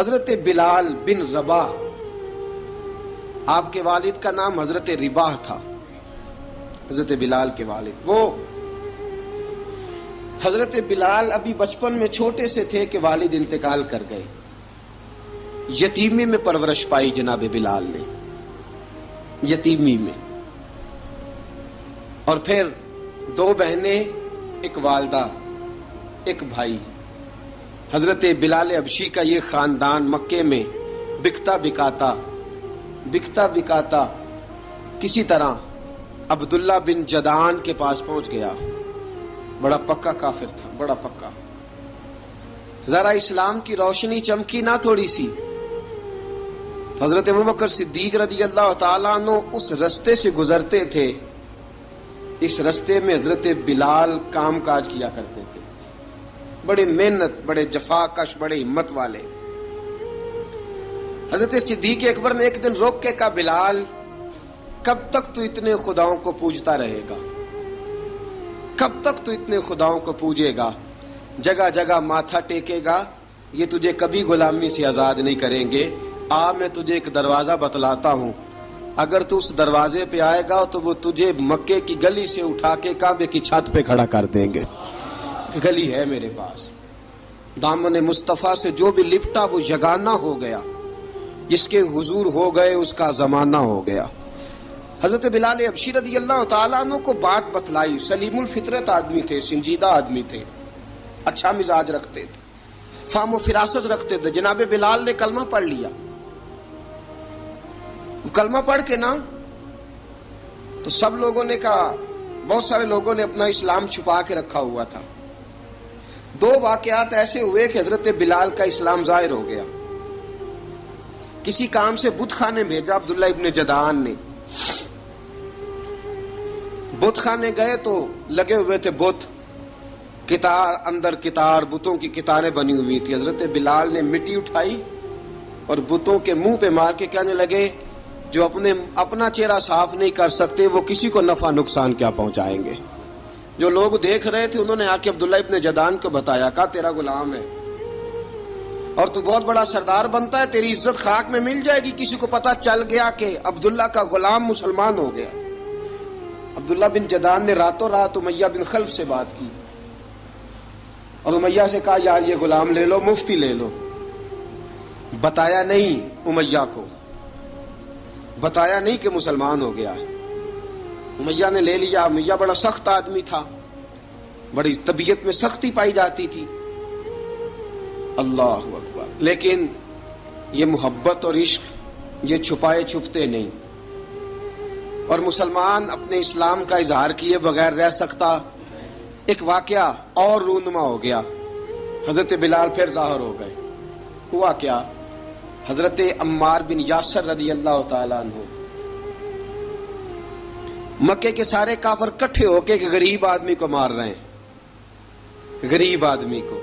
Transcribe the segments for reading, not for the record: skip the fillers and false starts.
حضرت بلال بن رباح، آپ کے والد کا نام حضرت رباح تھا، حضرت بلال کے والد۔ وہ حضرت بلال ابھی بچپن میں چھوٹے سے تھے کہ والد انتقال کر گئے، یتیمی میں پرورش پائی جناب بلال نے، یتیمی میں، اور پھر دو بہنیں، ایک والدہ، ایک بھائی۔ حضرت بلال حبشی کا یہ خاندان مکے میں بکتا بکاتا کسی طرح عبداللہ بن جدعان کے پاس پہنچ گیا۔ بڑا پکا کافر تھا، بڑا پکا۔ ذرا اسلام کی روشنی چمکی نہ تھوڑی سی، حضرت ابوبکر صدیق رضی اللہ تعالیٰ عنہ اس رستے سے گزرتے تھے، اس رستے میں حضرت بلال کام کاج کیا کرتے تھے، بڑے محنت، بڑے جفاکش، بڑے ہمت والے۔ حضرت صدیق اکبر نے ایک دن روک کے کہا، بلال کب تک تو اتنے خداؤں کو پوجتا رہے گا؟ کب تک تو اتنے خداؤں کو پوجے گا، جگہ جگہ ماتھا ٹیکے گا؟ یہ تجھے کبھی غلامی سے آزاد نہیں کریں گے۔ میں تجھے ایک دروازہ بتلاتا ہوں، اگر تو اس دروازے پہ آئے گا تو وہ تجھے مکے کی گلی سے اٹھا کے کعبے کی چھت پہ کھڑا کر دیں گے۔ گلی ہے میرے پاس، دامن مصطفیٰ سے جو بھی لپٹا وہ یگانہ ہو گیا، جس کے حضور ہو گئے اس کا زمانہ ہو گیا۔ حضرت بلال حبشی رضی اللہ تعالیٰ عنہ کو بات بتلائی، سلیم الفطرت آدمی تھے، سنجیدہ آدمی تھے، اچھا مزاج رکھتے تھے، فہم و فراست رکھتے تھے۔ جناب بلال نے کلمہ پڑھ لیا، کلمہ پڑھ کے نا تو سب لوگوں نے کہا، بہت سارے لوگوں نے اپنا اسلام چھپا کے رکھا ہوا تھا۔ دو واقعات ایسے ہوئے کہ حضرت بلال کا اسلام ظاہر ہو گیا۔ کسی کام سے بت خانے بھیجا عبداللہ ابن جدعان نے، بت خانے گئے تو لگے ہوئے تھے بت، کتار اندر کتار، بتوں کی کتاریں بنی ہوئی تھی۔ حضرت بلال نے مٹی اٹھائی اور بتوں کے منہ پہ مار کے کہنے لگے، جو اپنا چہرہ صاف نہیں کر سکتے وہ کسی کو نفع نقصان کیا پہنچائیں گے۔ جو لوگ دیکھ رہے تھے انہوں نے آ کے عبداللہ ابن جدعان کو بتایا، کہا تیرا غلام ہے اور تو بہت بڑا سردار بنتا ہے، تیری عزت خاک میں مل جائے گی کسی کو پتہ چل گیا کہ عبداللہ کا غلام مسلمان ہو گیا۔ عبداللہ بن جدعان نے راتوں رات امیہ بن خلف سے بات کی اور امیہ سے کہا، یار یہ غلام لے لو، مفتی لے لو۔ بتایا نہیں امیہ کو، بتایا نہیں کہ مسلمان ہو گیا ہے۔ امیہ نے لے لیا۔ امیہ بڑا سخت آدمی تھا، بڑی طبیعت میں سختی پائی جاتی تھی، اللہ اکبر، لیکن یہ محبت اور عشق یہ چھپائے چھپتے نہیں، اور مسلمان اپنے اسلام کا اظہار کیے بغیر رہ سکتا۔ ایک واقعہ اور رونما ہو گیا، حضرت بلال پھر ظاہر ہو گئے۔ ہوا کیا؟ حضرت عمار بن یاسر رضی اللہ تعالیٰ عنہ، مکے کے سارے کافر کٹھے ہو کے ایک غریب آدمی کو مار رہے ہیں، غریب آدمی کو۔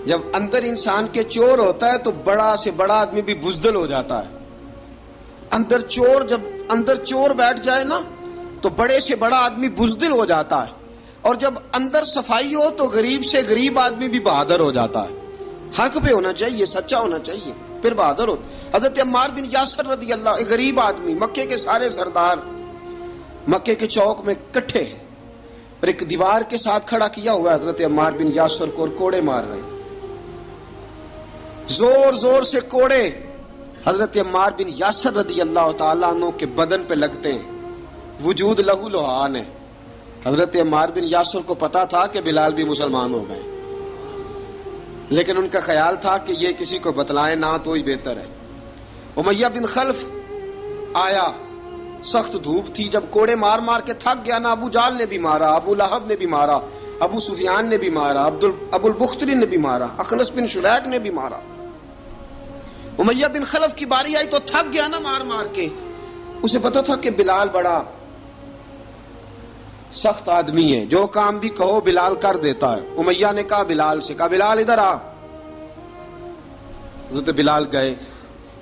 جب اندر انسان کے چور ہوتا ہے تو بڑا سے بڑا آدمی بھی بزدل ہو جاتا ہے۔ جب اندر چور بیٹھ جائے نا تو بڑے سے بڑا آدمی بزدل ہو جاتا ہے، اور جب اندر صفائی ہو تو غریب سے غریب آدمی بھی بہادر ہو جاتا ہے۔ حق پہ ہونا چاہیے، سچا ہونا چاہیے، پھر بہادر ہو۔ حضرت عمار بن یاسر رضی اللہ، ایک غریب آدمی، مکے کے سارے سردار مکے کے چوک میں کٹھے ہیں اور ایک دیوار کے ساتھ کھڑا کیا ہوا ہے حضرت عمار بن یاسر کو، اور کوڑے مار رہے ہیں، زور زور سے کوڑے حضرت عمار بن یاسر رضی اللہ تعالیٰ عنہ کے بدن پہ لگتے ہیں، وجود لہو لہان ہے۔ حضرت عمار بن یاسر کو پتا تھا کہ بلال بھی مسلمان ہو گئے، لیکن ان کا خیال تھا کہ یہ کسی کو بتلائیں نہ تو ہی بہتر ہے۔ امیہ بن خلف آیا، سخت دھوپ تھی، جب کوڑے مار مار کے تھک گیا نا، ابو جال نے بھی مارا، ابو لہب نے بھی مارا، ابو سفیان نے بھی مارا، ابو البختری نے بھی مارا، اخنس بن شریک نے بھی مارا۔ امیہ بن خلف کی باری آئی تو تھک گیا نا مار مار کے، اسے پتا تھا کہ بلال بڑا سخت آدمی ہے، جو کام بھی کہو بلال کر دیتا ہے۔ امیہ نے کہا بلال سے، کہا بلال ادھر آ۔ حضرت بلال گئے،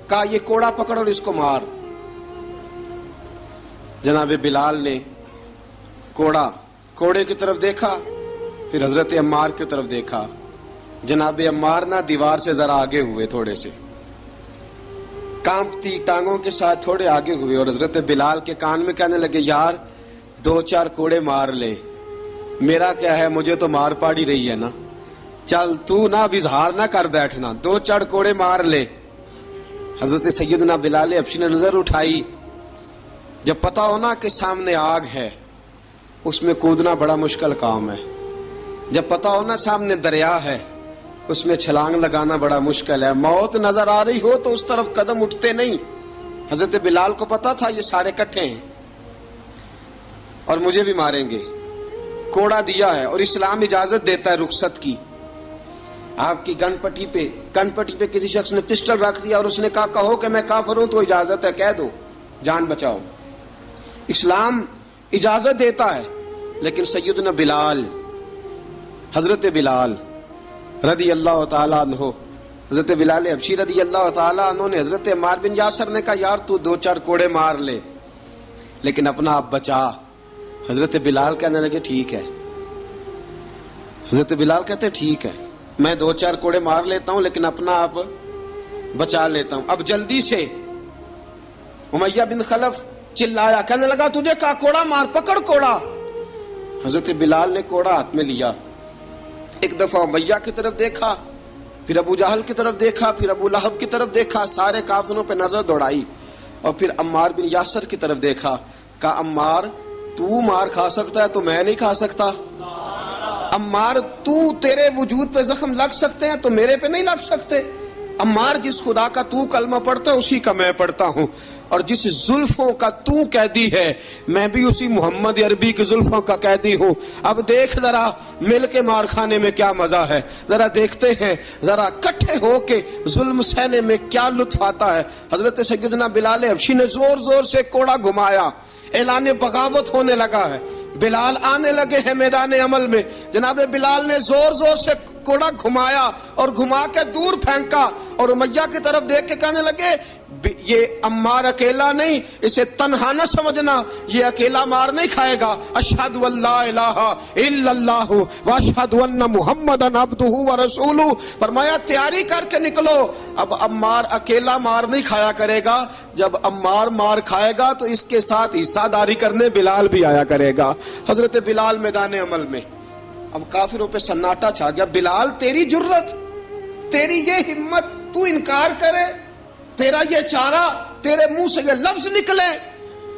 کہا یہ کوڑا پکڑ اور اس کو مار۔ جناب بلال نے کوڑے کی طرف دیکھا، پھر حضرت عمار کی طرف دیکھا۔ جناب عمار نہ دیوار سے ذرا آگے ہوئے تھوڑے سے، کانپتی ٹانگوں کے ساتھ تھوڑے آگے ہوئے اور حضرت بلال کے کان میں کہنے لگے یار 2-4 کوڑے مار لے، میرا کیا ہے، مجھے تو مار پاڑی رہی ہے نا، چل تو نہ اب اظہار نہ کر بیٹھنا، 2-4 کوڑے مار لے۔ حضرت سیدنا بلال حبشی نے نظر اٹھائی، جب پتا ہونا کہ سامنے آگ ہے اس میں کودنا بڑا مشکل کام ہے، جب پتا ہونا سامنے دریا ہے اس میں چھلانگ لگانا بڑا مشکل ہے، موت نظر آ رہی ہو تو اس طرف قدم اٹھتے نہیں۔ حضرت بلال کو پتا تھا یہ سارے کٹھے ہیں اور مجھے بھی ماریں گے، کوڑا دیا ہے اور اسلام اجازت دیتا ہے رخصت کی۔ آپ کی گن پٹی پہ کسی شخص نے پسٹل رکھ دیا اور اس نے کہا کہو کہ میں کافر ہوں تو اجازت ہے، کہہ دو، جان بچاؤ، اسلام اجازت دیتا ہے۔ لیکن سیدنا بلال، حضرت بلال رضی اللہ تعالیٰ عنہ، حضرت بلال حبشی رضی اللہ تعالیٰ عنہ نے حضرت عمار بن یاسر نے کہا یار تو 2-4 کوڑے مار لے لیکن اپنا آپ بچا۔ حضرت بلال کہنے لگے ٹھیک ہے، حضرت بلال کہتے ہیں ٹھیک ہے میں 2-4 کوڑے مار لیتا ہوں لیکن اپنا آپ بچا لیتا ہوں۔ اب جلدی سے امیہ بن خلف چلایا، کہنے لگا تجھے کہا کوڑا مار، پکڑ کوڑا۔ حضرت بلال نے کوڑا ہاتھ میں لیا، ایک دفعہ امیہ کی طرف دیکھا، پھر ابو جہل کی طرف دیکھا، پھر ابو لہب کی طرف دیکھا، سارے کافروں پہ نظر دوڑائی اور پھر عمار بن یاسر کی طرف دیکھا، کہا عمار تو مار کھا سکتا ہے تو میں نہیں کھا سکتا، عمار تیرے وجود پہ زخم لگ سکتے ہیں تو میرے پہ نہیں لگ سکتے، عمار جس خدا کا تو کلمہ پڑھتا ہے اسی کا میں پڑھتا ہوں، اور جس زلفوں کا تو قیدی ہے میں بھی اسی محمد عربی کی زلفوں کا قیدی ہوں۔ اب دیکھ ذرا مل کے مار کھانے میں کیا مزہ ہے، ذرا دیکھتے ہیں ذرا کٹھے ہو کے ظلم سہنے میں کیا لطف آتا ہے۔ حضرت سیدنا بلال حبشی نے زور زور سے کوڑا گھمایا، اعلان بغاوت ہونے لگا ہے، بلال آنے لگے ہیں میدان عمل میں۔ جناب بلال نے زور زور سے کوڑا گھمایا اور گھما کے دور پھینکا اور امیہ کی طرف دیکھ کے کہنے لگے یہ عمار اکیلا نہیں، اسے تنہا نہ سمجھنا، یہ اکیلا مار نہیں کھائے گا۔ اشہد ان لا الہ الا اللہ واشہد ان محمدا عبدہ ورسولہ، فرمایا تیاری کر کے نکلو، اب عمار اکیلا مار نہیں کھایا کرے گا، جب عمار مار کھائے گا تو اس کے ساتھ حصہ داری کرنے بلال بھی آیا کرے گا۔ حضرت بلال میدان عمل میں، اب کافروں پہ سناٹا چھا گیا۔ بلال تیری جرت، تیری یہ ہمت، تو انکار کرے، تیرا یہ چارہ، تیرے منہ سے یہ لفظ نکلے،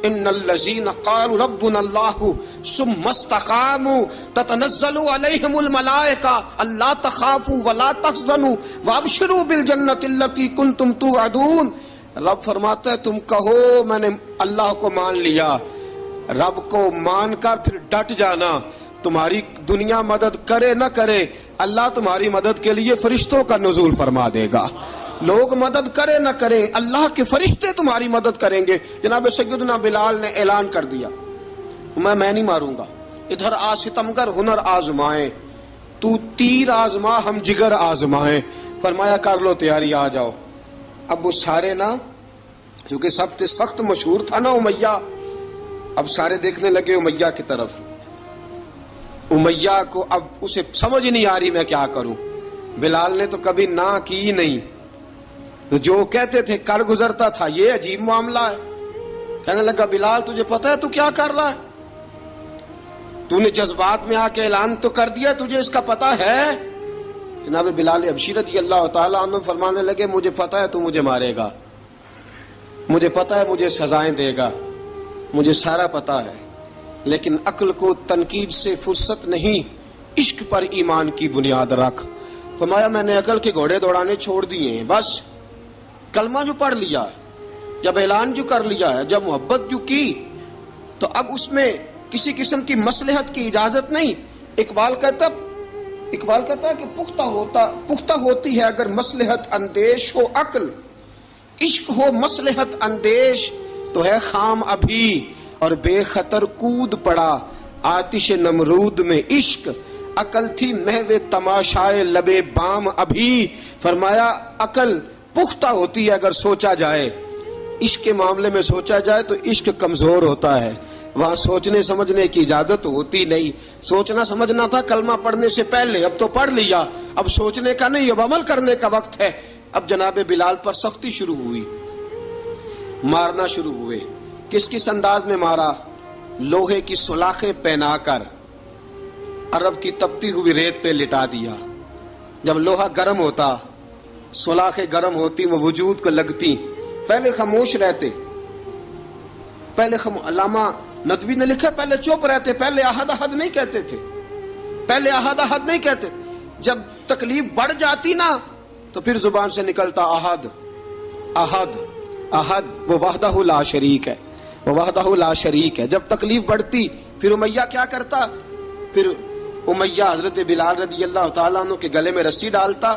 ان الذین قالوا ربنا اللہ ثم استقاموا تتنزل علیہم الملائکہ الا تخافوا ولا تحزنوا وابشروا بالجنۃ التی کنتم توعدون۔ رب فرماتا ہے تم کہو میں نے اللہ کو مان لیا، رب کو مان کر پھر ڈٹ جانا، تمہاری دنیا مدد کرے نہ کرے اللہ تمہاری مدد کے لیے فرشتوں کا نزول فرما دے گا، لوگ مدد کرے نہ کرے اللہ کے فرشتے تمہاری مدد کریں گے۔ جناب سیدنا بلال نے اعلان کر دیا میں نہیں ماروں گا، ادھر آ ستمگر ہنر آزمائیں، تو تیر آزما ہم جگر آزمائیں، فرمایا کر لو تیاری آ جاؤ۔ اب وہ سارے نا، کیونکہ سب سے سخت مشہور تھا نا امیہ، اب سارے دیکھنے لگے امیہ کی طرف، امیہ کو اب اسے سمجھ نہیں آ رہی میں کیا کروں۔ بلال نے تو کبھی نہ کی نہیں، تو جو کہتے تھے کر گزرتا تھا، یہ عجیب معاملہ ہے۔ کہنے لگا بلال تجھے پتا ہے تو کیا کر رہا ہے، تو نے جذبات میں آ کے اعلان تو کر دیا، تجھے اس کا پتا ہے؟ جناب بلال حبشی رضی اللہ تعالیٰ عنہ فرمانے لگے مجھے پتا ہے تو مجھے مارے گا، مجھے پتا ہے مجھے سزائیں دے گا، مجھے سارا پتا ہے، لیکن عقل کو تنقید سے فرصت نہیں، عشق پر ایمان کی بنیاد رکھ۔ فرمایا میں نے عقل کے گھوڑے دوڑانے چھوڑ دیے ہیں، بس کلمہ جو پڑھ لیا ہے، جب اعلان جو کر لیا ہے، جب محبت جو کی تو اب اس میں کسی قسم کی مصلحت کی اجازت نہیں۔ اقبال کہتا ہے کہ پختہ ہوتی ہے اگر مصلحت اندیش ہو عقل، عشق ہو مصلحت اندیش تو ہے خام ابھی، اور بے خطر کود پڑا آتش نمرود میں عشق، عقل تھی محو تماشائے لبے بام ابھی۔ فرمایا عقل پختہ ہوتی ہے اگر سوچا جائے، عشق کے معاملے میں سوچا جائے تو عشق کمزور ہوتا ہے، وہاں سوچنے سمجھنے کی اجازت ہوتی نہیں۔ سوچنا سمجھنا تھا کلمہ پڑھنے سے پہلے، اب تو پڑھ لیا، اب سوچنے کا نہیں، اب عمل کرنے کا وقت ہے۔ اب جناب بلال پر سختی شروع ہوئی، مارنا شروع ہوئے. کس انداز میں مارا؟ لوہے کی سلاخیں پہنا کر عرب کی تپتی ہوئی ریت پہ لٹا دیا. جب لوہا گرم ہوتا، سلاخیں گرم ہوتی، وہ وجود کو لگتی، پہلے خاموش رہتے. علامہ ندوی نے لکھا پہلے چپ رہتے، پہلے احد احد نہیں کہتے تھے، پہلے احد احد نہیں کہتے. جب تکلیف بڑھ جاتی نا تو پھر زبان سے نکلتا احد احد احد. وہ وحدہ لا شریک ہے، وہ وحدہ لا شریک ہے. جب تکلیف بڑھتی پھر امیہ کیا کرتا؟ پھر امیہ حضرت بلال رضی اللہ تعالیٰ عنہ کے گلے میں رسی ڈالتا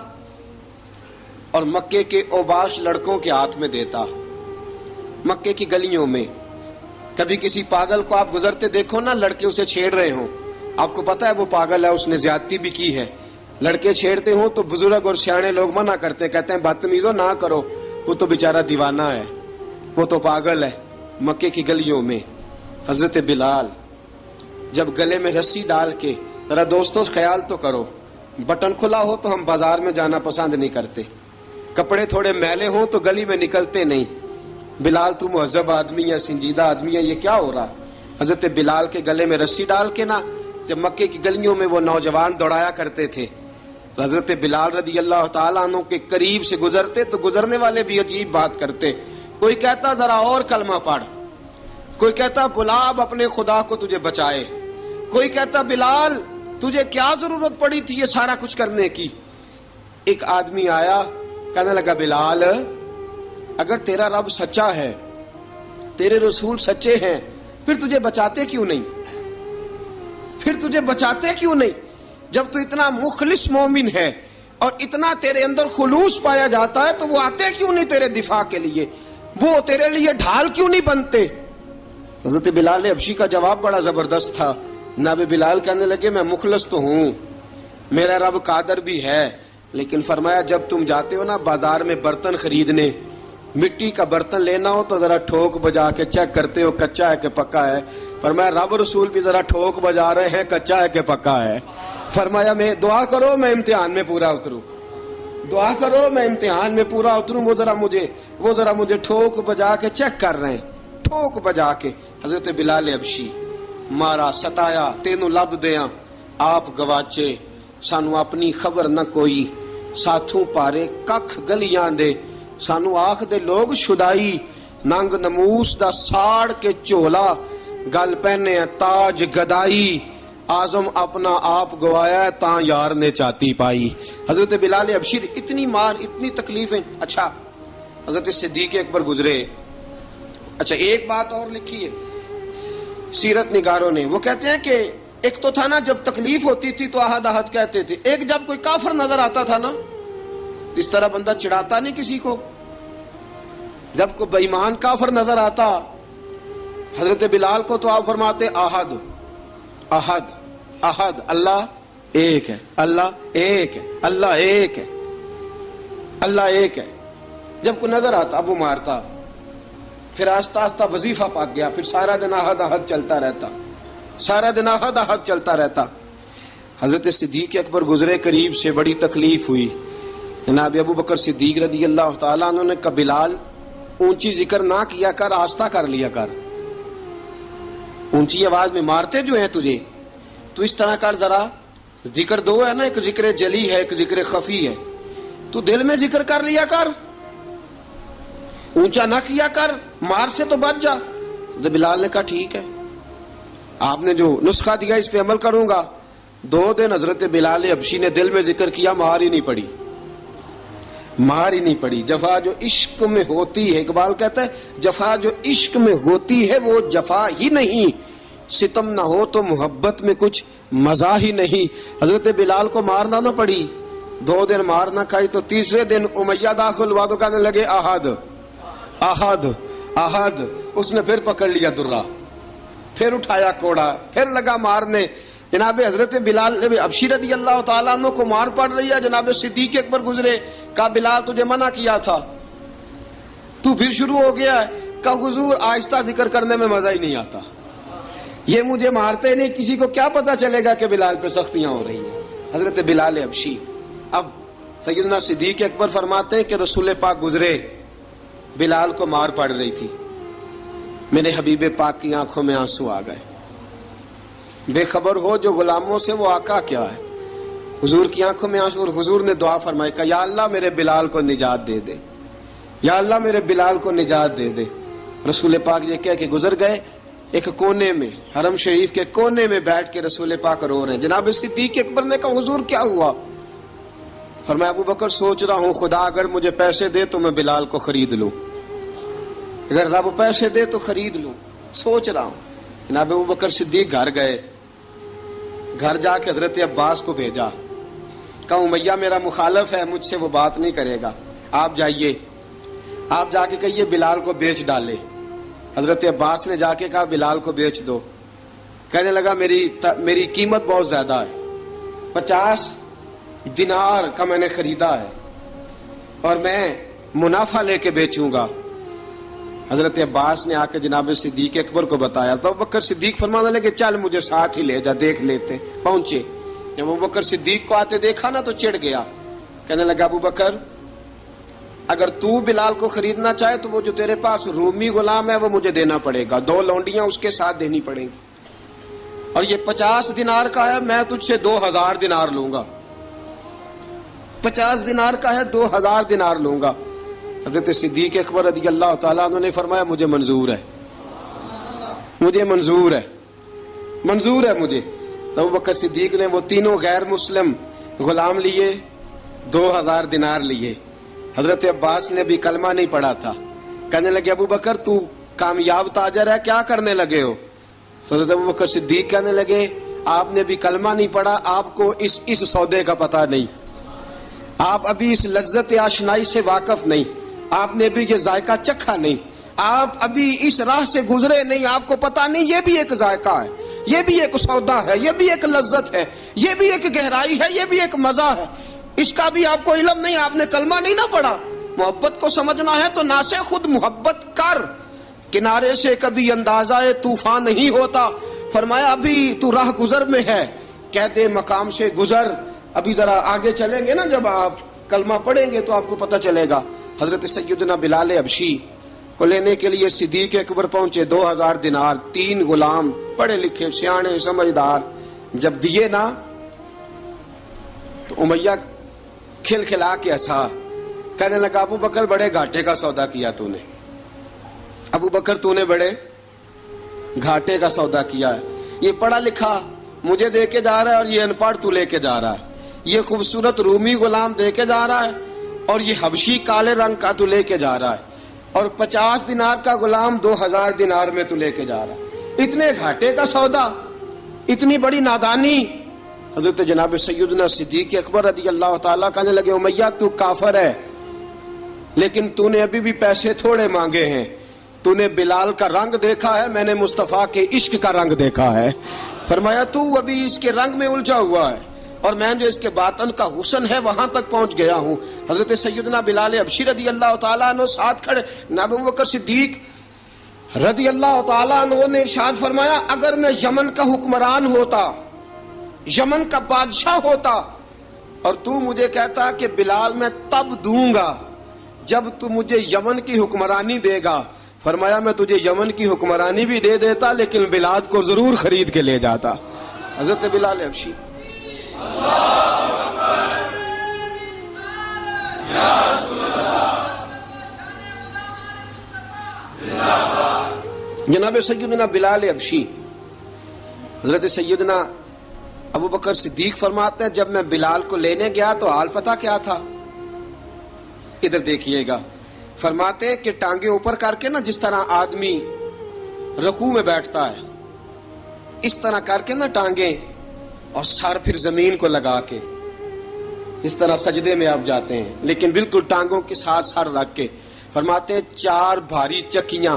اور مکے کے اوباش لڑکوں کے ہاتھ میں دیتا. مکے کی گلیوں میں کبھی کسی پاگل کو آپ گزرتے دیکھو نا، لڑکے اسے چھیڑ رہے ہوں، آپ کو پتا ہے وہ پاگل ہے، اس نے زیادتی بھی کی ہے. لڑکے چھیڑتے ہوں تو بزرگ اور سیانے لوگ منع کرتے، کہتے ہیں بدتمیزوں نہ کرو، وہ تو بیچارہ دیوانہ ہے، وہ تو پاگل ہے. مکے کی گلیوں میں حضرت بلال جب گلے میں رسی ڈال کے، ذرا دوستوں خیال تو کرو، بٹن کھلا ہو تو ہم بازار میں جانا پسند نہیں کرتے، کپڑے تھوڑے میلے ہوں تو گلی میں نکلتے نہیں. بلال تو مہذب آدمی ہے، سنجیدہ آدمی ہے، یہ کیا ہو رہا؟ حضرت بلال کے گلے میں رسی ڈال کے نا جب مکے کی گلیوں میں وہ نوجوان دوڑایا کرتے تھے، حضرت بلال رضی اللہ تعالیٰ عنہ کے قریب سے گزرتے تو گزرنے والے بھی عجیب بات کرتے. کوئی کہتا ذرا اور کلمہ پڑھ، کوئی کہتا بلا اب اپنے خدا کو تجھے بچائے، کوئی کہتا بلال تجھے کیا ضرورت پڑی تھی یہ سارا کچھ کرنے کی. ایک آدمی آیا کہنے لگا بلال اگر تیرا رب سچا ہے، تیرے رسول سچے ہیں، پھر تجھے بچاتے کیوں نہیں؟ پھر تجھے بچاتے کیوں نہیں؟ جب تو اتنا مخلص مومن ہے اور اتنا تیرے اندر خلوص پایا جاتا ہے تو وہ آتے کیوں نہیں تیرے دفاع کے لیے؟ وہ تیرے لیے ڈھال کیوں نہیں بنتے؟ حضرت بلال حبشی کا جواب بڑا زبردست تھا. جناب بلال کہنے لگے میں مخلص تو ہوں، میرا رب قادر بھی ہے، لیکن فرمایا جب تم جاتے ہو نا بازار میں برتن خریدنے، مٹی کا برتن لینا ہو تو ذرا ٹھوک بجا کے چیک کرتے ہو کچا ہے کہ پکا ہے. فرمایا رب رسول بھی ذرا ٹھوک بجا رہے ہیں کچا ہے کہ پکا ہے. فرمایا میں دعا کرو میں امتحان میں پورا اتروں، دعا کرو میں امتحان میں پورا اتروں. وہ ذرا مجھے ٹھوک بجا کے چیک کر رہے ہیں، ٹھوک بجا کے. حضرت بلال حبشی مارا ستایا تینوں لب دیاں آپ گواچے، سانو اپنی خبر نہ کوئی، ساتھوں پارے ککھ گلیاں دے، سانو آخ دے لوگ شدائی، ننگ نموس دا ساڑ کے چولا، گل پہنے تاج گدائی، آزم اپنا آپ گوایا تاں یار نے چاتی پائی. حضرت بلال حبشی اتنی مار، اتنی تکلیفیں. اچھا حضرت صدیق اکبر گزرے. اچھا ایک بات اور لکھی ہے سیرت نگاروں نے، وہ کہتے ہیں کہ ایک تو تھا نا جب تکلیف ہوتی تھی تو احد احد کہتے تھے، ایک جب کوئی کافر نظر آتا تھا نا اس طرح بندہ چڑھاتا نہیں کسی کو، جب کوئی بے ایمان کافر نظر آتا حضرت بلال کو تو آپ فرماتے احد احد احد، اللہ ایک ہے، اللہ ایک ہے، اللہ ایک ہے، اللہ ایک ہے. جب کوئی نظر آتا اب وہ مارتا، پھر آہستہ آہستہ وظیفہ پاک گیا، پھر سارا دن احد احد چلتا رہتا، سارا دن احد احد چلتا رہتا. حضرت صدیق اکبر گزرے قریب سے، بڑی تکلیف ہوئی. جناب ابو بکر صدیق رضی اللہ تعالیٰ عنہ نے کہا بلال اونچی ذکر نہ کیا کر، آہستہ کر لیا کر، اونچی آواز میں مارتے جو ہیں تجھے تو اس طرح کر، ذرا ذکر دو ہے نا، ایک ذکر جلی ہے ایک ذکر خفی ہے، تو دل میں ذکر کر لیا کر، اونچا نہ کیا کر، مار سے تو بچ جا. تو بلال نے کہا ٹھیک ہے، آپ نے جو نسخہ دیا اس پہ عمل کروں گا. 2 دن حضرت بلال حبشی نے دل میں ذکر کیا، مار ہی نہیں پڑی، مار ہی نہیں پڑی. جفا جو عشق میں ہوتی ہے، اقبال کہتا ہے جفا جو عشق میں ہوتی ہے وہ جفا ہی نہیں، ستم نہ ہو تو محبت میں کچھ مزہ ہی نہیں. حضرت بلال کو مارنا نہ پڑی، 2 دن مار نہ کھائی تو تیسرے دن امیہ داخل ہوا تو کہنے لگے احد احد احد. اس نے پھر پکڑ لیا درہ، پھر اٹھایا کوڑا، پھر لگا مارنے. جناب حضرت بلال حبشی رضی اللہ تعالیٰ عنہ کو مار پڑ رہی ہے. جناب صدیق اکبر گزرے، کہا بلال تجھے منع کیا تھا، تو پھر شروع ہو گیا ہے. کہا حضور آہستہ ذکر کرنے میں مزہ ہی نہیں آتا، یہ مجھے مارتے نہیں، کسی کو کیا پتا چلے گا کہ بلال پہ سختیاں ہو رہی ہیں. حضرت بلال حبشی. اب سیدنا صدیق اکبر فرماتے ہیں کہ رسول پاک گزرے، بلال کو مار پڑ رہی تھی. میرے حبیب پاک کی آنکھوں میں آنسو آ گئے. بے خبر ہو جو غلاموں سے وہ آقا کیا ہے. حضور کی آنکھوں میں آنسو, اور حضور نے دعا فرمائی کہ یا اللہ میرے بلال کو نجات دے دے, یا اللہ میرے بلال کو نجات دے دے. رسول پاک یہ کہہ کے گزر گئے. ایک کونے میں, حرم شریف کے کونے میں بیٹھ کے رسول پاک رو رہے ہیں. جناب صدیق اکبر نے کہا حضور کیا ہوا؟ فرمایا ابو بکر سوچ رہا ہوں خدا اگر مجھے پیسے دے تو میں بلال کو خرید لوں, اگر رب پیسے دے تو خرید لوں, سوچ رہا ہوں. جناب ابو بکر صدیق گھر گئے. گھر جا کے حضرت عباس کو بھیجا, کہا امیہ میرا مخالف ہے, مجھ سے وہ بات نہیں کرے گا, آپ جائیے, آپ جا کے کہیے بلال کو بیچ ڈالے. حضرت عباس نے جا کے کہا بلال کو بیچ دو. کہنے لگا میری قیمت بہت زیادہ ہے, 50 دینار کا میں نے خریدا ہے اور میں منافع لے کے بیچوں گا. حضرت عباس نے آ کے جناب صدیق اکبر کو بتایا تو ابو بکر صدیق فرمانے لگے چل مجھے ساتھ ہی لے جا, دیکھ لیتے. پہنچے, جب ابو بکر صدیق کو آتے دیکھا نا تو چڑ گیا. کہنے لگا ابو بکر اگر تو بلال کو خریدنا چاہے تو وہ جو تیرے پاس رومی غلام ہے وہ مجھے دینا پڑے گا, 2 لونڈیاں اس کے ساتھ دینی پڑیں گی, اور یہ 50 دینار کا ہے, میں تجھ سے 2000 دینار لوں گا. 50 دینار کا ہے, 2000 دینار لوں گا. حضرت صدیق اکبر رضی اللہ تعالیٰ عنہ نے فرمایا مجھے منظور ہے, مجھے منظور ہے, منظور ہے مجھے. تو ابو بکر صدیق نے وہ تینوں غیر مسلم غلام لیے, 2000 دینار لیے. حضرت عباس نے بھی کلمہ نہیں پڑھا تھا. کہنے لگے ابو بکر تو کامیاب تاجر ہے, کیا کرنے لگے ہو؟ تو حضرت ابو بکر صدیق کہنے لگے آپ نے بھی کلمہ نہیں پڑھا, آپ کو اس سودے کا پتہ نہیں, آپ ابھی اس لذت آشنائی سے واقف نہیں, آپ نے بھی یہ ذائقہ چکھا نہیں, آپ ابھی اس راہ سے گزرے نہیں, آپ کو پتہ نہیں یہ بھی ایک ذائقہ ہے, یہ بھی ایک سودا ہے, یہ بھی ایک لذت ہے, یہ بھی ایک گہرائی ہے, یہ بھی ایک مزہ ہے, اس کا بھی آپ کو علم نہیں, آپ نے کلمہ نہیں نہ پڑھا. محبت کو سمجھنا ہے تو نہ سے خود محبت کر, کنارے سے کبھی اندازہ طوفان نہیں ہوتا. فرمایا ابھی تو راہ گزر میں ہے, کہتے مقام سے گزر, ابھی ذرا آگے چلیں گے نا, جب آپ کلمہ پڑھیں گے تو آپ کو پتہ چلے گا. حضرت سیدنا بلال حبشی کو لینے کے لیے صدیق اکبر پہنچے. 2000 دینار, 3 غلام پڑھے لکھے سیانے سمجھدار جب دیے نا تو امیہ کھل کھلا کے ہنسا. کہنے لگا ابو بکر بڑے گھاٹے کا سودا کیا تو نے, ابو بکر تو نے بڑے گھاٹے کا سودا کیا ہے. یہ پڑھا لکھا مجھے دے کے جا رہا ہے اور یہ ان پڑھ تو لے کے جا رہا ہے, یہ خوبصورت رومی غلام دے کے جا رہا ہے اور یہ حبشی کالے رنگ کا تو لے کے جا رہا ہے, اور 50 دینار کا غلام 2000 دینار میں تو لے کے جا رہا ہے. اتنے گھاٹے کا سودا, اتنی بڑی نادانی. حضرت جناب سیدنا صدیق اکبر رضی اللہ تعالیٰ کہنے لگے امیہ تو کافر ہے, لیکن تو نے ابھی بھی پیسے تھوڑے مانگے ہیں, تو نے بلال کا رنگ دیکھا ہے, میں نے مصطفیٰ کے عشق کا رنگ دیکھا ہے. فرمایا تو ابھی اس کے رنگ میں الجھا ہوا ہے, اور میں جو اس کے باطن کا حسن ہے وہاں تک پہنچ گیا ہوں. حضرت سیدنا بلال حبشی رضی اللہ تعالیٰ عنہ ساتھ کھڑے. ابو بکر صدیق رضی اللہ تعالیٰ عنہ نے ارشاد فرمایا اگر میں یمن کا حکمران ہوتا, یمن کا بادشاہ ہوتا, اور تو مجھے کہتا کہ بلال میں تب دوں گا جب تو مجھے یمن کی حکمرانی دے گا, فرمایا میں تجھے یمن کی حکمرانی بھی دے دیتا لیکن بلال کو ضرور خرید کے لے جاتا. حضرت بلال حبشی جناب سیدنا بلال حبشی, حضرت سیدنا ابو بکر صدیق فرماتے ہیں جب میں بلال کو لینے گیا تو حال پتہ کیا تھا؟ ادھر دیکھیے گا. فرماتے ہیں کہ ٹانگیں اوپر کر کے نا, جس طرح آدمی رکوع میں بیٹھتا ہے اس طرح کر کے نا ٹانگیں, اور سر پھر زمین کو لگا کے جس طرح سجدے میں آپ جاتے ہیں, لیکن بالکل ٹانگوں کے ساتھ سر رکھ کے. فرماتے ہیں 4 بھاری چکیاں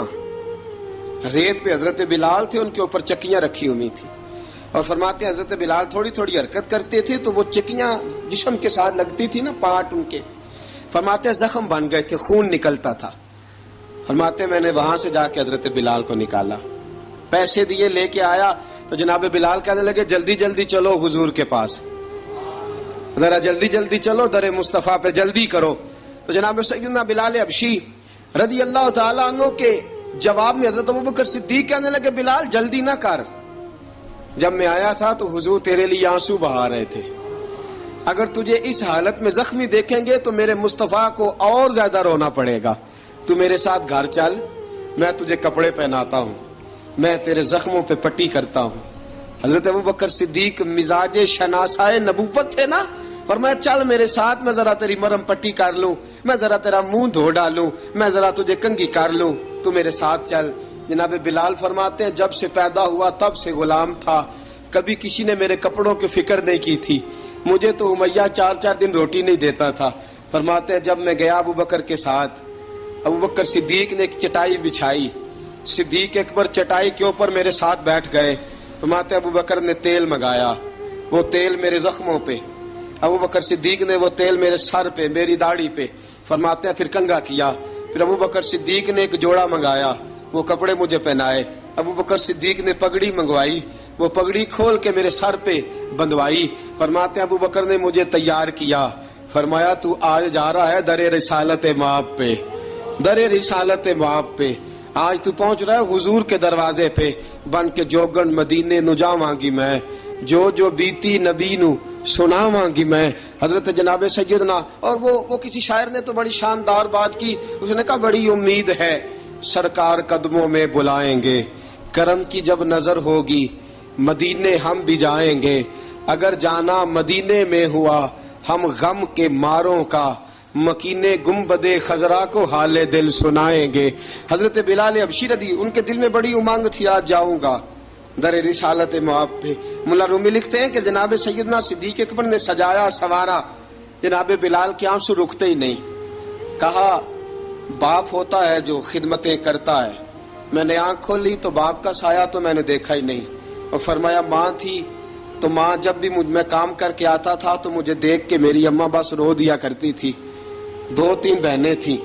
ریت پہ حضرت بلال تھے, ان کے اوپر چکیاں رکھی ہوئی تھی, اور فرماتے ہیں حضرت بلال تھوڑی تھوڑی حرکت کرتے تھے تو وہ چکیاں جسم کے ساتھ لگتی تھی نا, پارٹ ان کے. فرماتے ہیں زخم بن گئے تھے, خون نکلتا تھا. فرماتے ہیں میں نے وہاں سے جا کے حضرت بلال کو نکالا, پیسے دیے, لے کے آیا تو جناب بلال کہنے لگے جلدی جلدی چلو حضور کے پاس, ذرا جلدی جلدی چلو, در مصطفیٰ پہ جلدی کرو. تو جناب سیدنا بلال حبشی رضی اللہ تعالیٰ عنہ کے جواب میں حضرت ابوبکر صدیق کہنے لگے بلال جلدی نہ کر، جب میں آیا تھا تو حضور تیرے لیے آنسو بہا رہے تھے، اگر تجھے اس حالت میں زخمی دیکھیں گے تو میرے مصطفیٰ کو اور زیادہ رونا پڑے گا، تو میرے ساتھ گھر چل، میں تجھے کپڑے پہناتا ہوں، میں تیرے زخموں پہ پٹی کرتا ہوں۔ حضرت ابوبکر صدیق مزاج شناسائے نبوت تھے نا، فرمایا چل میرے ساتھ، میں ذرا تیری مرہم پٹی کر لوں، میں ذرا تیرا منہ دھو ڈالوں، میں ذرا تجھے کنگھی کر لوں، تو میرے ساتھ چل۔ جناب بلال فرماتے ہیں جب سے پیدا ہوا تب سے غلام تھا، کبھی کسی نے میرے کپڑوں کی فکر نہیں کی تھی، مجھے تو امیہ 4 دن روٹی نہیں دیتا تھا۔ فرماتے ہیں جب میں گیا ابوبکر کے ساتھ، ابوبکر صدیق نے ایک چٹائی بچھائی، صدیق اکبر چٹائی کے اوپر میرے ساتھ بیٹھ گئے۔ فرماتے ہیں ابوبکر نے تیل منگایا، وہ تیل میرے زخموں پہ، ابوبکر صدیق نے وہ تیل میرے سر پہ، میری داڑھی پہ، فرماتے ہیں پھر کنگھا کیا، پھر ابوبکر صدیق نے ایک جوڑا منگایا، وہ کپڑے مجھے پہنائے، ابوبکر صدیق نے پگڑی منگوائی، وہ پگڑی کھول کے میرے سر پہ بندھوائی۔ فرماتے ہیں ابوبکر نے مجھے تیار کیا، فرمایا تو آج جا رہا ہے در رسالت مآب پہ، در رسالت مآب پہ، آج تو پہنچ رہا ہے حضور کے دروازے پہ، بن کے جوگن مدینے نو جاواں گی میں، جو بیتی نبی نو سناواں گی میں۔ حضرت جناب سیدنا، اور وہ کسی شاعر نے تو بڑی شاندار بات کی، اس نے کہا بڑی امید ہے سرکار قدموں میں بلائیں گے، کرم کی جب نظر ہوگی مدینے ہم بھی جائیں گے، اگر جانا مدینے میں ہوا ہم غم کے ماروں کا، مکینے گنبد خضرا کو حال دل سنائیں گے۔ حضرت بلال حبشی رضی، ان کے دل میں بڑی امنگ تھی آج جاؤں گا در رسالت مآب پہ۔ ملا رومی لکھتے ہیں کہ جناب سیدنا صدیق اکبر نے سجایا سوارا، جناب بلال کے آنسو رکتے ہی نہیں، کہا باپ ہوتا ہے جو خدمتیں کرتا ہے، میں نے آنکھ کھولی تو باپ کا سایہ تو میں نے دیکھا ہی نہیں، اور فرمایا ماں تھی تو ماں جب بھی میں کام کر کے آتا تھا تو مجھے دیکھ کے میری اماں بس رو دیا کرتی تھی، 2-3 بہنیں تھیں،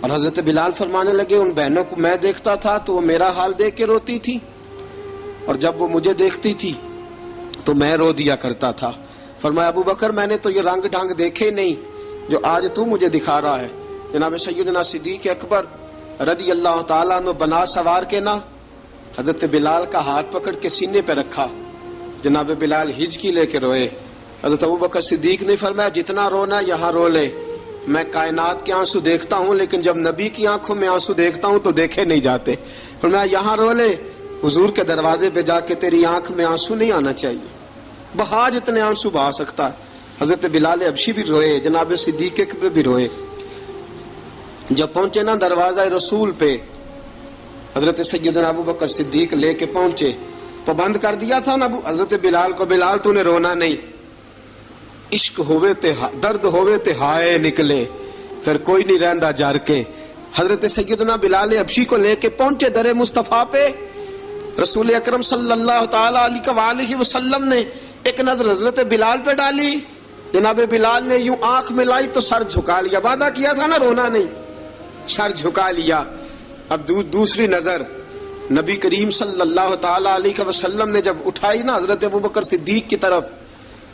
اور حضرت بلال فرمانے لگے ان بہنوں کو میں دیکھتا تھا تو وہ میرا حال دیکھ کے روتی تھی، اور جب وہ مجھے دیکھتی تھی تو میں رو دیا کرتا تھا۔ فرمایا ابوبکر میں نے تو یہ رنگ ڈھنگ دیکھے نہیں جو آج تو مجھے دکھا رہا ہے۔ جناب سیدنا صدیق اکبر رضی اللہ تعالیٰ عنہ بنا سوار کے نا حضرت بلال کا ہاتھ پکڑ کے سینے پہ رکھا، جناب بلال ہجکی لے کے روئے۔ حضرت ابوبکر صدیق نے فرمایا جتنا رونا یہاں رو لے، میں کائنات کے آنسو دیکھتا ہوں لیکن جب نبی کی آنکھوں میں آنسو دیکھتا ہوں تو دیکھے نہیں جاتے، فرمایا یہاں رو لے، حضور کے دروازے پہ جا کے تیری آنکھ میں آنسو نہیں آنا چاہیے، بہا جتنے آنسو بہا سکتا ہے۔ حضرت بلال حبشی بھی روئے، جناب صدیق اکبر بھی روئے۔ جب پہنچے نا دروازہ رسول پہ، حضرت سیدنا ابوبکر صدیق لے کے پہنچے، پابند کر دیا تھا نا حضرت بلال کو، بلال تو نے رونا نہیں، عشق ہوئے تے درد ہوئے تے ہائے نکلے، پھر کوئی نہیں رہندا جر کے۔ حضرت سیدنا بلال حبشی کو لے کے پہنچے در مصطفیٰ پہ، رسول اکرم صلی اللہ تعالی علیہ وسلم نے ایک نظر حضرت بلال پہ ڈالی، جناب بلال نے یوں آنکھ ملائی تو سر جھکا لیا، وعدہ کیا تھا نا رونا نہیں، سر جھکا لیا۔ اب دوسری نظر نبی کریم صلی اللہ تعالی علیہ وسلم نے جب اٹھائی نا حضرت ابوبکر صدیق کی طرف،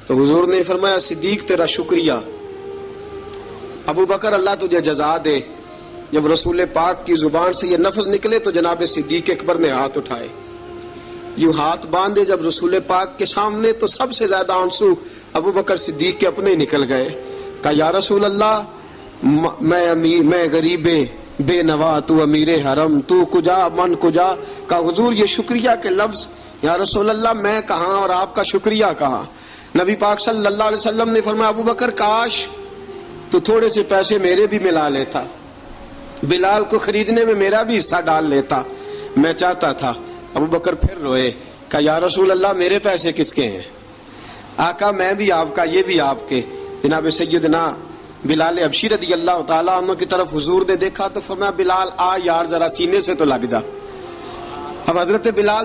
تو حضور نے فرمایا صدیق تیرا شکریہ، ابوبکر اللہ تجھے جزا دے۔ جب رسول پاک کی زبان سے یہ لفظ نکلے تو جناب صدیق اکبر نے ہاتھ اٹھائے، یوں ہاتھ باندھے جب رسول پاک کے سامنے، تو سب سے زیادہ آنسو ابوبکر صدیق کے اپنے نکل گئے۔ کہا یا رسول اللہ میں غریب بے نوا، تو امیر حرم، تو کجا من کجا۔ کہا حضور یہ شکریہ کے لفظ، یا رسول اللہ میں کہاں اور آپ کا شکریہ کہاں۔ نبی پاک صلی اللہ علیہ وسلم نے فرمایا ابوبکر کاش تو تھوڑے سے پیسے میرے بھی ملا لیتا، بلال کو خریدنے میں میرا بھی حصہ ڈال لیتا، میں چاہتا تھا۔ ابوبکر پھر روئے، کہا یا رسول اللہ میرے پیسے کس کے ہیں؟ آقا میں بھی آپ کا، یہ بھی آپ کے۔ جناب سیدنا بلال حبشی رضی اللہ تعالیٰ عنہ کی طرف حضور نے دیکھا تو فرمایا بلال آ یار ذرا سینے سے تو لگ جا۔ اب حضرت بلال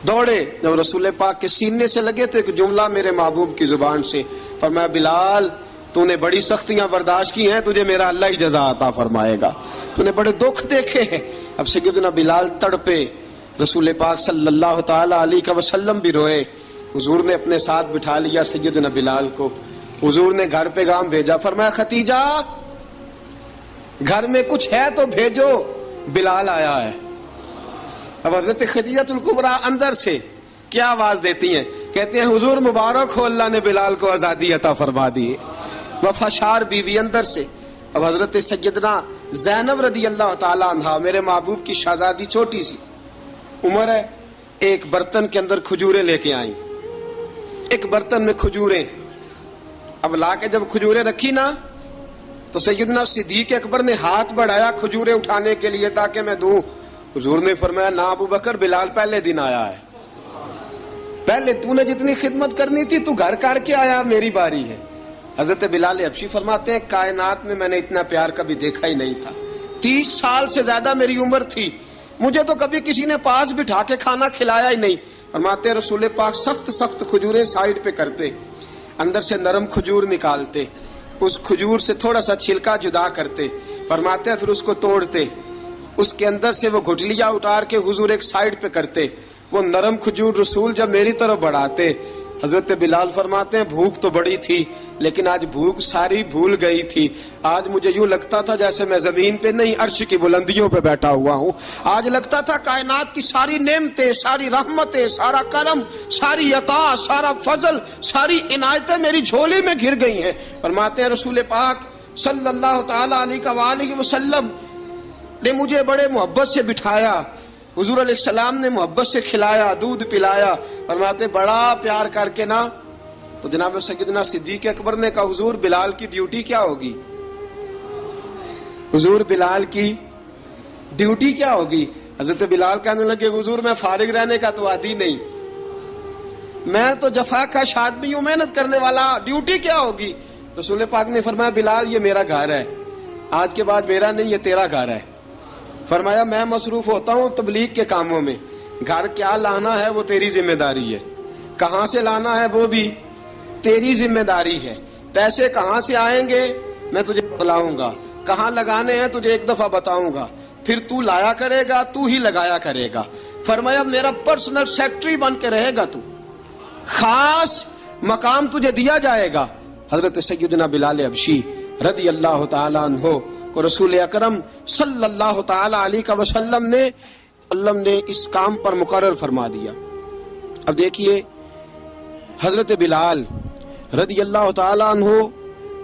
دوڑے، جب رسول پاک کے سینے سے لگے تو ایک جملہ میرے محبوب کی زبان سے، فرمایا بلال تو نے بڑی سختیاں برداشت کی ہیں، تجھے میرا اللہ ہی جزا عطا فرمائے گا، تو نے بڑے دکھ دیکھے ہیں۔ اب سیدنا بلال تڑپے، رسول پاک صلی اللہ تعالی علیہ وسلم بھی روئے۔ حضور نے اپنے ساتھ بٹھا لیا سیدنا بلال کو، حضور نے گھر پیغام بھیجا، فرمایا ختیجہ گھر میں کچھ ہے تو بھیجو، بلال آیا ہے۔ اب حضرت خدیجہ الکبریٰ اندر سے کیا آواز دیتی ہیں؟ کہتے ہیں حضور مبارک ہو، اللہ نے بلال کو آزادی عطا فرما دی۔ وفاشار بیوی اندر سے۔ اب حضرت سیدنا زینب رضی اللہ تعالی عنہا، میرے محبوب کی شہزادی، چھوٹی سی عمر ہے، ایک برتن کے اندر کھجوریں لے کے آئیں، ایک برتن میں کھجوریں۔ اب لا کے جب کھجوریں رکھی نا تو سیدنا صدیق اکبر نے ہاتھ بڑھایا کھجوریں اٹھانے کے لیے تاکہ میں دوں۔ حضور نے فرمایا نہ ابو بکر، بلال پہلے دن آیا ہے، پہلے تو نے جتنی خدمت کرنی تھی تو گھر کر کے آیا، میری باری ہے۔ حضرت بلال حبشی فرماتے ہیں کائنات میں نے اتنا پیار کبھی دیکھا ہی نہیں تھا۔ 30 سال سے زیادہ میری عمر تھی، مجھے تو کبھی کسی نے پاس بٹھا کے کھانا کھلایا ہی نہیں۔ فرماتے ہیں رسول پاک سخت سخت کھجوریں سائیڈ پہ کرتے، اندر سے نرم کھجور نکالتے، اس کھجور سے تھوڑا سا چھلکا جدا کرتے، فرماتے ہیں پھر اس کو توڑتے، اس کے اندر سے وہ گھٹلیاں اتار کے حضور ایک سائیڈ پہ کرتے، وہ نرم کھجور رسول جب میری طرف بڑھاتے، حضرت بلال فرماتے ہیں بھوک تو بڑی تھی لیکن آج بھوک ساری بھول گئی تھی۔ آج مجھے یوں لگتا تھا جیسے میں زمین پہ نہیں عرش کی بلندیوں پہ بیٹھا ہوا ہوں۔ آج لگتا تھا کائنات کی ساری نعمتیں، ساری رحمتیں، سارا کرم، ساری عطا، سارا فضل، ساری عنایتیں میری جھولی میں گھر گئی ہیں۔ فرماتے ہیں رسول پاک صلی اللہ تعالی علیہ وآلہ وسلم نے مجھے بڑے محبت سے بٹھایا، حضور علیہ السلام نے محبت سے کھلایا، دودھ پلایا۔ فرماتے بڑا پیار کر کے نا تو جناب سیدنا صدیق اکبر نے کہا حضور بلال کی ڈیوٹی کیا ہوگی؟ حضور بلال کی ڈیوٹی کیا ہوگی؟ حضرت بلال کہنے لگے حضور میں فارغ رہنے کا تو عادی نہیں، میں تو جفا کا آدمی ہوں، محنت کرنے والا، ڈیوٹی کیا ہوگی؟ رسول پاک نے فرمایا بلال یہ میرا گھر ہے، آج کے بعد میرا نہیں یہ تیرا گھر ہے۔ فرمایا میں مصروف ہوتا ہوں تبلیغ کے کاموں میں، گھر کیا لانا ہے وہ تیری ذمہ داری ہے، کہاں سے لانا ہے وہ بھی تیری ذمہ داری ہے، پیسے کہاں سے آئیں گے میں تجھے بتلاؤں گا، کہاں لگانے ہیں تجھے ایک دفعہ بتاؤں گا، پھر تو لایا کرے گا، تو ہی لگایا کرے گا۔ فرمایا میرا پرسنل سیکٹری بن کے رہے گا، تو خاص مقام تجھے دیا جائے گا۔ حضرت سیدنا بلال حبشی رضی اللہ تعالی عنہ کو رسول اکرم صلی اللہ تعالی علیہ وسلم نے اس کام پر مقرر فرما دیا۔ اب دیکھیے حضرت بلال رضی اللہ تعالی عنہ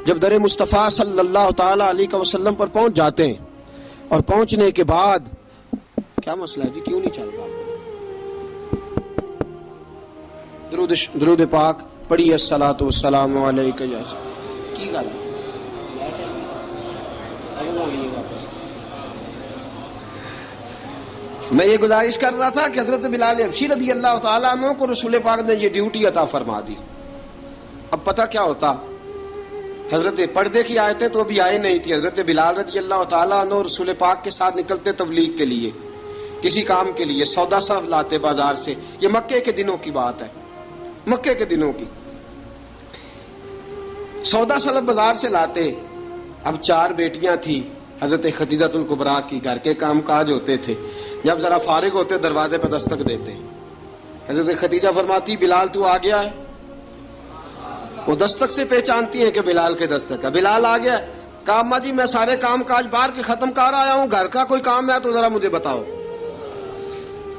جب در مصطفیٰ صلی اللہ تعالی علیہ وسلم پر پہنچ جاتے ہیں، اور پہنچنے کے بعد کیا مسئلہ ہے جی، کیوں نہیں چل رہا؟ درود پاک پڑھیے الصلاۃ والسلام علیک یا کی گل میں یہ گزارش کر رہا تھا کہ حضرت بلال حبشی رضی اللہ تعالیٰ عنہ کو رسول پاک نے یہ ڈیوٹی عطا فرما دی۔ اب پتہ کیا ہوتا، حضرت پردے کی آیتیں تو ابھی آئے نہیں تھی، حضرت بلال رضی اللہ تعالیٰ عنہ رسول پاک کے ساتھ نکلتے تبلیغ کے لیے، کسی کام کے لیے، سودا سلف لاتے بازار سے، یہ مکے کے دنوں کی بات ہے، مکے کے دنوں کی سودا سلف بازار سے لاتے۔ اب 4 بیٹیاں تھیں حضرت خدیجہ الکبریٰ کی، گھر کے کام کاج ہوتے تھے، جب ذرا فارغ ہوتے دروازے پہ دستک دیتے، حضرت خدیجہ فرماتی بلال تو آ گیا ہے، وہ دستک سے پہچانتی ہیں کہ بلال کے دستک ہے، بلال آ گیا۔ کہا اماں جی میں سارے کام کاج باہر کے ختم کر آیا ہوں، گھر کا کوئی کام ہے تو ذرا مجھے بتاؤ۔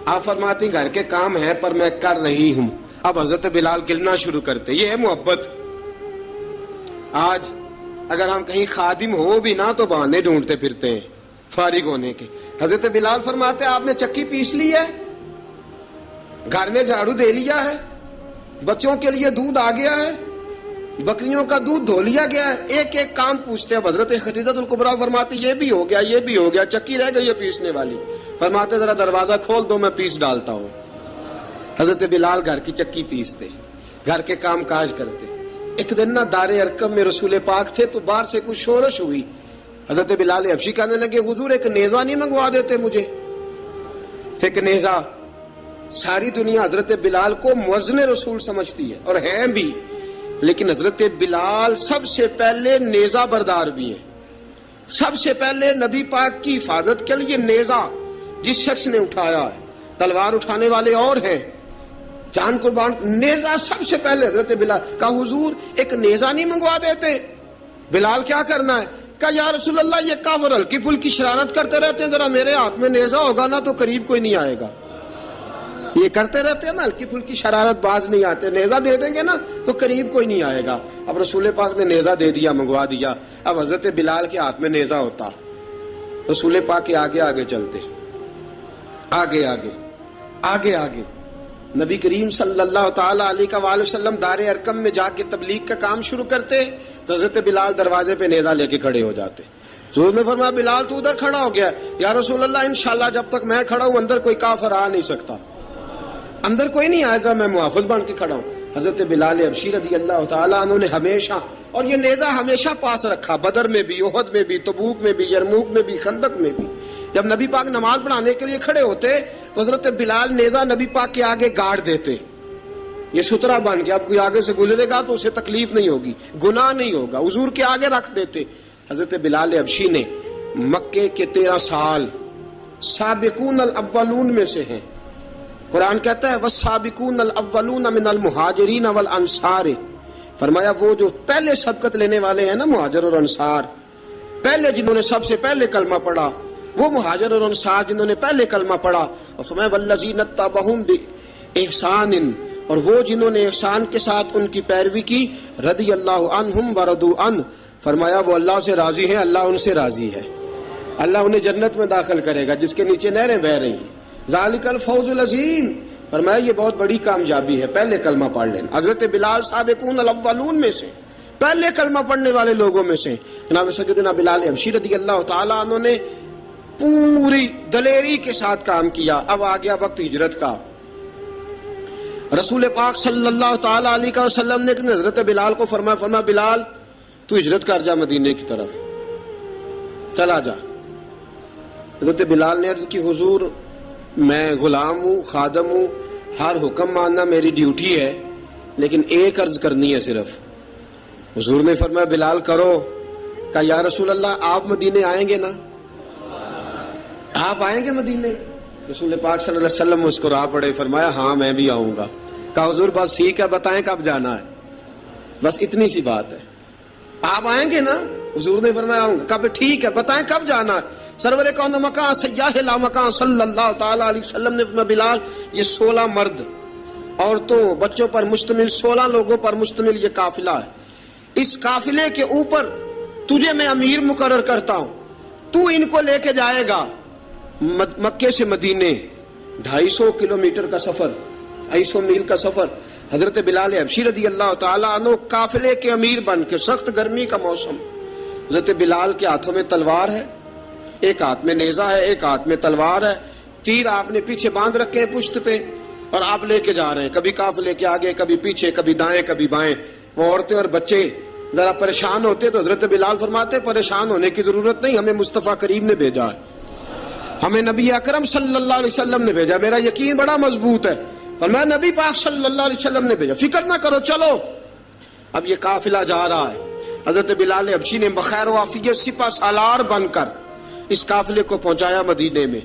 آپ فرماتی گھر کے کام ہے پر میں کر رہی ہوں۔ اب حضرت بلال گلنا شروع کرتے، یہ ہے محبت۔ آج اگر ہم کہیں خادم ہو بھی نہ تو بہانے ڈھونڈتے پھرتے ہیں فارغ ہونے کے۔ حضرت بلال فرماتے آپ نے چکی پیس لی ہے، گھر میں جھاڑو دے لیا ہے، بچوں کے لیے دودھ آ گیا ہے، بکریوں کا دودھ دھو لیا گیا ہے، ایک ایک کام پوچھتے ہیں۔ حضرت خدیجہ الکبریٰ فرماتی یہ بھی ہو گیا، یہ بھی ہو گیا، چکی رہ گئی ہے پیسنے والی۔ فرماتے ذرا دروازہ کھول دو میں پیس ڈالتا ہوں۔ حضرت بلال گھر کی چکی پیستے، گھر کے کام کاج کرتے۔ ایک دن نہ دار ارقم میں رسول پاک تھے تو باہر سے کچھ شورش ہوئی، حضرت بلال حبشی کہنے لگے حضور ایک نیزہ نہیں منگوا دیتے مجھے؟ ایک نیزہ۔ ساری دنیا حضرت بلال کو مؤذن رسول سمجھتی ہے اور ہیں بھی، لیکن حضرت بلال سب سے پہلے نیزہ بردار بھی ہیں۔ سب سے پہلے نبی پاک کی حفاظت کے لیے نیزہ جس شخص نے اٹھایا ہے، تلوار اٹھانے والے اور ہیں، جان قربان، نیزہ سب سے پہلے حضرت بلال۔ کہا حضور ایک نیزہ نہیں منگوا دیتے؟ بلال کیا کرنا ہے؟ کہا یا رسول اللہ یہ کافر ہلکی پھلکی شرارت کرتے رہتے ہیں، ذرا میرے ہاتھ میں نیزہ ہوگا نا تو قریب کوئی نہیں آئے گا. یہ کرتے رہتے ہیں نا ہلکی پھلکی شرارت، باز نہیں آتے، نیزہ دے دیں گے نا تو قریب کوئی نہیں آئے گا. اب رسول پاک نے نیزہ دے دیا، منگوا دیا. اب حضرت بلال کے ہاتھ میں نیزہ ہوتا، رسول پاک کے آگے آگے چلتے، آگے آگے آگے آگے. نبی کریم صلی اللہ تعالی علیہ وآلہ وسلم دار ارقم میں جا کے تبلیغ کا کام شروع کرتے تو حضرت بلال دروازے پہ نیزہ لے کے کھڑے ہو جاتے. حضور نے فرمایا بلال تو ادھر کھڑا ہو گیا. یا رسول اللہ انشاءاللہ جب تک میں کھڑا ہوں اندر کوئی کافر آ نہیں سکتا، اندر کوئی نہیں آئے گا، میں محافظ بن کے کھڑا ہوں. حضرت بلال حبشی رضی اللہ تعالیٰ عنہ نے ہمیشہ، اور یہ نیزہ ہمیشہ پاس رکھا، بدر میں بھی، احد میں بھی، تبوک میں بھی، یرموک میں بھی، خندق میں بھی. جب نبی پاک نماز پڑھانے کے لیے کھڑے ہوتے تو حضرت بلال نیزہ نبی پاک کے آگے گاڑ دیتے. یہ سترا بن کے اب کوئی آگے سے گزرے گا تو اسے تکلیف نہیں ہوگی، گناہ نہیں ہوگا، حضور کے آگے رکھ دیتے. حضرت بلال حبشی نے مکے کے 13 سال سابقون الاولون میں سے ہیں. قرآن کہتا ہے والسابقون الاولون من المہاجرین والانصار، فرمایا وہ جو پہلے سبقت لینے والے ہیں نا مہاجر اور انصار، پہلے جنہوں نے سب سے پہلے کلمہ پڑھا وہ مہاجر اور انصار جنہوں نے پہلے کلمہ پڑھا. اور فرمایا والذین اتبعوہم باحسان، اور وہ جنہوں نے احسان کے ساتھ ان کی پیروی کی، رضی اللہ عنہم ورضوا عنہ، فرمایا وہ اللہ سے راضی ہیں، اللہ ان سے راضی ہے، اللہ انہیں جنت میں داخل کرے گا جس کے نیچے نہریں بہہ رہی ہیں. ذالک الفوز العظیم، فرمایا یہ بہت بڑی کامیابی ہے پہلے کلمہ پڑھ لینا. حضرت بلال سابقون الاولون میں سے، پہلے کلمہ پڑھنے والے لوگوں میں سے. جناب سیدنا بلال حبشی رضی اللہ تعالیٰ عنہ نے پوری دلیری کے ساتھ کام کیا. اب آ گیا وقت ہجرت کا. رسول پاک صلی اللہ تعالیٰ علیہ وسلم نے حضرت بلال کو فرمایا بلال تو ہجرت کر جا مدینے کی طرف، چلا جا. حضرت بلال نے عرض کی حضور میں غلام ہوں، خادم ہوں، ہر حکم ماننا میری ڈیوٹی ہے، لیکن ایک عرض کرنی ہے صرف. حضور نے فرمایا بلال کرو. کہا یا رسول اللہ آپ مدینے آئیں گے نا، آپ آئیں گے مدینے؟ رسول پاک صلی اللہ علیہ وسلم مسکرا پڑے، فرمایا ہاں میں بھی آؤں گا. کہا حضور بس ٹھیک ہے بتائیں کب جانا ہے، بس اتنی سی بات ہے. آپ آئیں گے نا؟ حضور نے فرمایا آؤں گا. کہا ٹھیک ہے بتائیں کب جانا ہے. سرور کون مکان سیاح لا مکان صلی اللہ تعالی علیہ وسلم نے فرمایا بلال یہ 16 مرد عورتوں بچوں پر مشتمل 16 لوگوں پر مشتمل یہ قافلہ ہے. اس قافلے کے اوپر تجھے میں امیر مقرر کرتا ہوں، تو ان کو لے کے جائے گا مکے سے مدینے. 250 کلومیٹر کا سفر، 250 میل کا سفر. حضرت بلال حبشی رضی اللہ تعالیٰ عنہ قافلے کے امیر بن کے، سخت گرمی کا موسم. حضرت بلال کے ہاتھوں میں تلوار ہے، ایک ہاتھ میں نیزہ ہے، ایک ہاتھ میں تلوار ہے. تیر آپ نے پیچھے باندھ رکھے ہیں پشت پہ، اور آپ لے کے جا رہے ہیں، کبھی قافلے کے آگے، کبھی پیچھے، کبھی دائیں کبھی بائیں. وہ عورتیں اور بچے ذرا پریشان ہوتے تو حضرت بلال فرماتے پریشان ہونے کی ضرورت نہیں، ہمیں مصطفیٰ کریم نے بھیجا ہے، ہمیں نبی اکرم صلی اللہ علیہ وسلم نے بھیجا. میرا یقین بڑا مضبوط ہے، اور میں نبی پاک صلی اللہ علیہ وسلم نے بھیجا، فکر نہ کرو چلو. اب یہ قافلہ جا رہا ہے. حضرت بلال حبشی نے بخیر و عافیت سپہ سالار بن کر اس قافلے کو پہنچایا مدینے میں.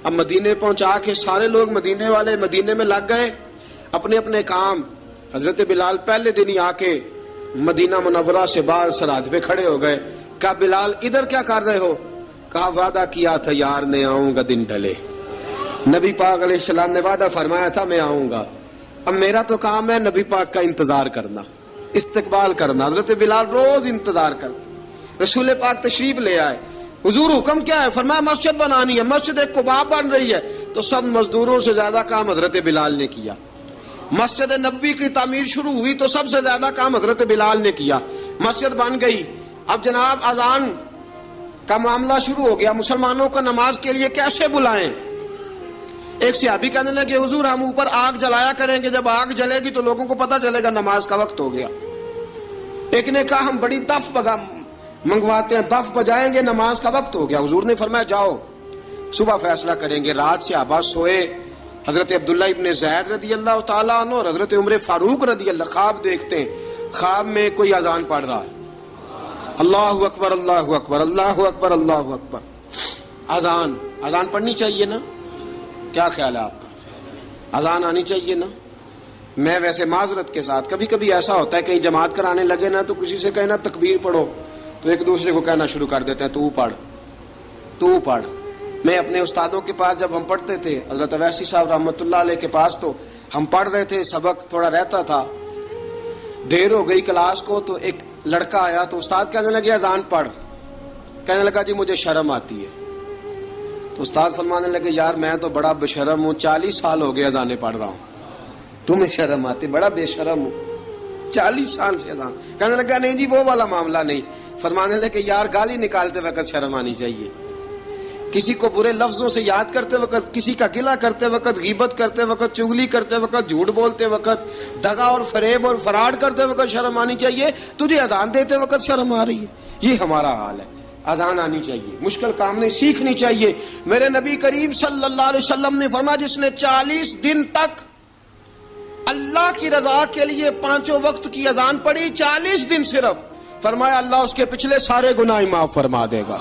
اب مدینے پہنچا کے سارے لوگ مدینے والے مدینے میں لگ گئے اپنے اپنے کام. حضرت بلال پہلے دن ہی آ کے مدینہ منورہ سے باہر سرحد پہ کھڑے ہو گئے. کہا بلال ادھر کیا کر رہے ہو؟ کہا وعدہ کیا تھا یار نے آؤں گا دن ڈھلے. نبی پاک علیہ السلام نے وعدہ فرمایا تھا میں آؤں گا. اب میرا تو کام ہے نبی پاک کا انتظار کرنا، استقبال کرنا. حضرت بلال روز انتظار کرتے. رسول پاک تشریف لے آئے. حضور حکم کیا ہے؟ فرمایا مسجد بنانی ہے. مسجد قباء بن رہی ہے. تو سب مزدوروں سے زیادہ کام حضرت بلال نے کیا. مسجد نبوی کی تعمیر شروع ہوئی تو سب سے زیادہ کام حضرت بلال نے کیا. مسجد بن گئی. اب جناب اذان کا معاملہ شروع ہو گیا، مسلمانوں کو نماز کے لیے کیسے بلائیں؟ ایک صحابی کہنے لگے حضور ہم اوپر آگ جلایا کریں گے، جب آگ جلے گی تو لوگوں کو پتہ چلے گا نماز کا وقت ہو گیا. ایک نے کہا ہم بڑی دف منگواتے ہیں، دف بجائیں گے، نماز کا وقت ہو گیا. حضور نے فرمایا جاؤ صبح فیصلہ کریں گے. رات سے صحابہ سوئے. حضرت عبداللہ ابن زید رضی اللہ تعالیٰ عنہ اور حضرت عمر فاروق رضی اللہ خواب دیکھتے ہیں. خواب میں کوئی اذان پڑھ رہا ہے، اللہ اکبر اللہ اکبر اللہ اکبر اللہ اکبر. اذان پڑھنی چاہیے نا؟ کیا خیال ہے آپ کا؟ اذان آنی چاہیے نا؟ میں ویسے معذرت کے ساتھ کبھی کبھی ایسا ہوتا ہے کہیں جماعت کرانے لگے نا تو کسی سے کہنا تکبیر پڑھو، تو ایک دوسرے کو کہنا شروع کر دیتے ہیں تو پڑھ تو پڑھ. میں اپنے استادوں کے پاس جب ہم پڑھتے تھے، حضرت اویسی صاحب رحمۃ اللہ علیہ کے پاس، تو ہم پڑھ رہے تھے، سبق تھوڑا رہتا تھا، دیر ہو گئی کلاس کو، تو ایک لڑکا آیا تو استاد کہنے لگے اذان پڑھ. کہنے لگا جی مجھے شرم آتی ہے. تو استاد فرمانے لگے یار میں تو بڑا بے-شرم ہوں، 40 سال ہو گئے اذانیں پڑھ رہا ہوں، تمہیں شرم آتی؟ بڑا بے شرم ہوں، 40 سال سے اذان. کہنے لگا نہیں جی وہ والا معاملہ نہیں. فرمانے لگے یار گالی نکالتے وقت شرم آنی چاہیے، کسی کو برے لفظوں سے یاد کرتے وقت، کسی کا گلہ کرتے وقت، غیبت کرتے وقت، چغلی کرتے وقت، جھوٹ بولتے وقت، دغا اور فریب اور فراڈ کرتے وقت شرم آنی چاہیے. تجھے اذان دیتے وقت شرم آ رہی ہے. یہ ہمارا حال ہے. اذان آنی چاہیے، مشکل کام نہیں، سیکھنی چاہیے. میرے نبی کریم صلی اللہ علیہ وسلم نے فرمایا جس نے 40 دن تک اللہ کی رضا کے لیے 5 وقت کی اذان پڑھی، 40 دن صرف، فرمایا اللہ اس کے پچھلے سارے گناہ معاف فرما دے گا.